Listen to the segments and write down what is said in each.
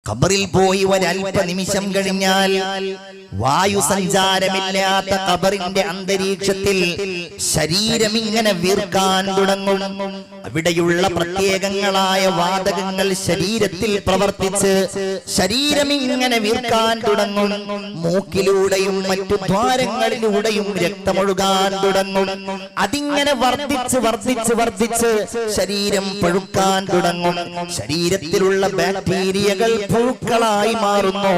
ഖബറിൽ പോയി ഒരൽപ്പ നിമിഷം കഴിഞ്ഞാൽ വായു സഞ്ചാരമില്ലാത്ത ഖബറിന്റെ അന്തരീക്ഷത്തിൽ ശരീരം ഇങ്ങനെ വീർക്കാൻ തുടങ്ങും. അവിടെയുള്ള പ്രത്യേകങ്ങളായ വാതകങ്ങൾ ശരീരത്തിൽ പ്രവർത്തിച്ച് ശരീരം ഇങ്ങനെ വീർക്കാൻ തുടങ്ങും. മൂക്കിലൂടെയും മറ്റു ദ്വാരങ്ങളിലൂടെയും രക്തമൊഴുകാൻ തുടങ്ങും. അതിങ്ങനെ വർദ്ധിച്ച് വർദ്ധിച്ച് വർദ്ധിച്ച് ശരീരം പഴുക്കാൻ തുടങ്ങും. ശരീരത്തിലുള്ള ബാക്ടീരിയകൾ പുഴുക്കളായി മാറുന്നു.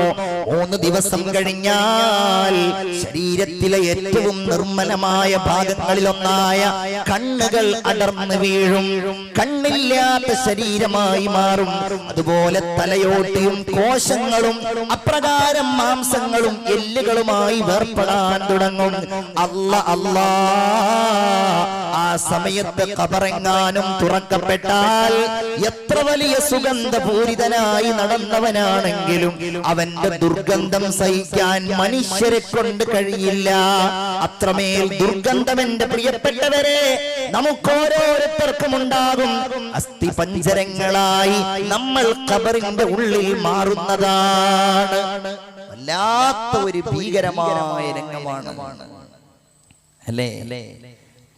3 ദിവസം കഴിഞ്ഞാൽ ശരീരത്തിലെ ഏറ്റവും നിർമ്മലമായ ഭാഗങ്ങളിലൊന്നായ കണ്ണുകൾ അടർന്നു വീഴും. കണ്ണില്ലാത്ത ശരീരമായി മാറും. അതുപോലെ തലയോട്ടിയും കോശങ്ങളും അപ്രകാരം മാംസങ്ങളും എല്ലുകളുമായി വേർപ്പെടാൻ തുടങ്ങും. അല്ലാ ആ സമയത്ത് ഖബറെങ്ങാനും തുറക്കപ്പെട്ടാൽ എത്ര വലിയ സുഗന്ധപൂരിതനായി നടന്നവനാണെങ്കിലും അവന്റെ ദുർഗന്ധം സഹിക്കാൻ മനുഷ്യരെ കൊണ്ട് കഴിയില്ല. അത്രമേൽ ദുർഗന്ധം എന്റെ പ്രിയപ്പെട്ടവരെ നമുക്കോരോരുത്തർക്കും ഉണ്ടാകും. അസ്ഥിപഞ്ജരങ്ങളായി നമ്മൾ ഖബറിന്റെ ഉള്ളിൽ മാറുന്നതാണ്. വല്ലാത്ത ഒരു ഭീകരമായ രംഗമാണ് അല്ലേ?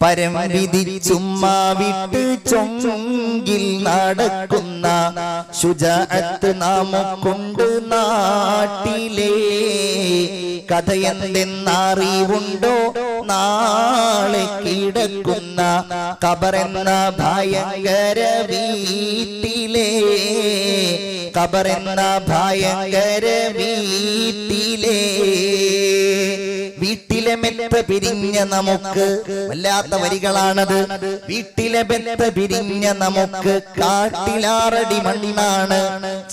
പരം വിധിച്ചുമ്മാ വിട്ട് ചൊങ്കിൽ നടക്കുന്ന ശുജാഅത്ത് നമുക്കുണ്ട് നാട്ടിലെ. കഥയെന്തെന്നറിവുണ്ടോ നാളെ കിടക്കുന്ന ഖബറെന്ന ഭയങ്കര വീട്ടിലെ. ഖബറെന്ന ഭയങ്കര വീട്ടിലെ. വീട്ടിലെ മെത്ത പിരിഞ്ഞ നമുക്ക്, വല്ലാത്ത വരികളാണത്. വീട്ടിലെ മെത്ത പിരിഞ്ഞ നമുക്ക് കാട്ടിലാറടി മണ്ണാണ്.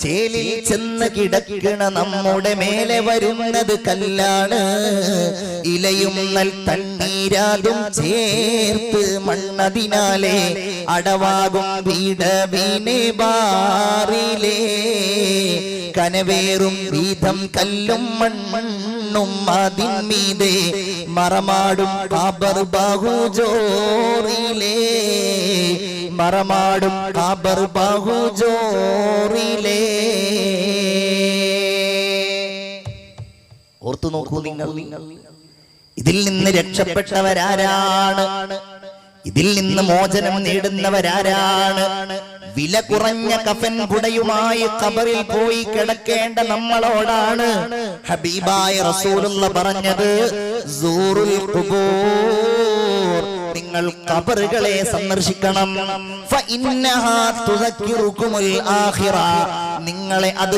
ചേലിൽ ചെന്ന് കിടക്കണ നമ്മുടെ മേലെ വരുന്നത് കല്ലാണ്. ഇലയും നൽ തണ്ണീരാതും ചേർത്ത് മണ്ണതിനാലെ അടവാകും വീടവീനെ ബാറിലേ. കനവേറും വീതം കല്ലും മണ്ണും അതിന്മീതെ മറമാടും ഖബർ ബഹുജോറിലേ. മറമാടും ഖബർ ബഹുജോറിലേ. ഓർത്തു നോക്കൂ നിങ്ങൾ, ഇതിൽ നിന്ന് രക്ഷപ്പെട്ടവരാരാണ്? ഇതിൽ നിന്ന് മോചനം നേടുന്നവരാരാണ്? വില കുറഞ്ഞ കഫൻ കുടയുമായി ഖബറിൽ പോയി കിടക്കേണ്ട നമ്മളോടാണ് ഹബീബായ റസൂലുള്ള പറഞ്ഞത്, സൂറുൽ ഖുബൂർ, നിങ്ങൾ ഖബറുകളെ സന്ദർശിക്കണം. ഫഇന്നഹാ തുദക്കിറുകുമുൽ ആഖിറ, നിങ്ങളെ അത്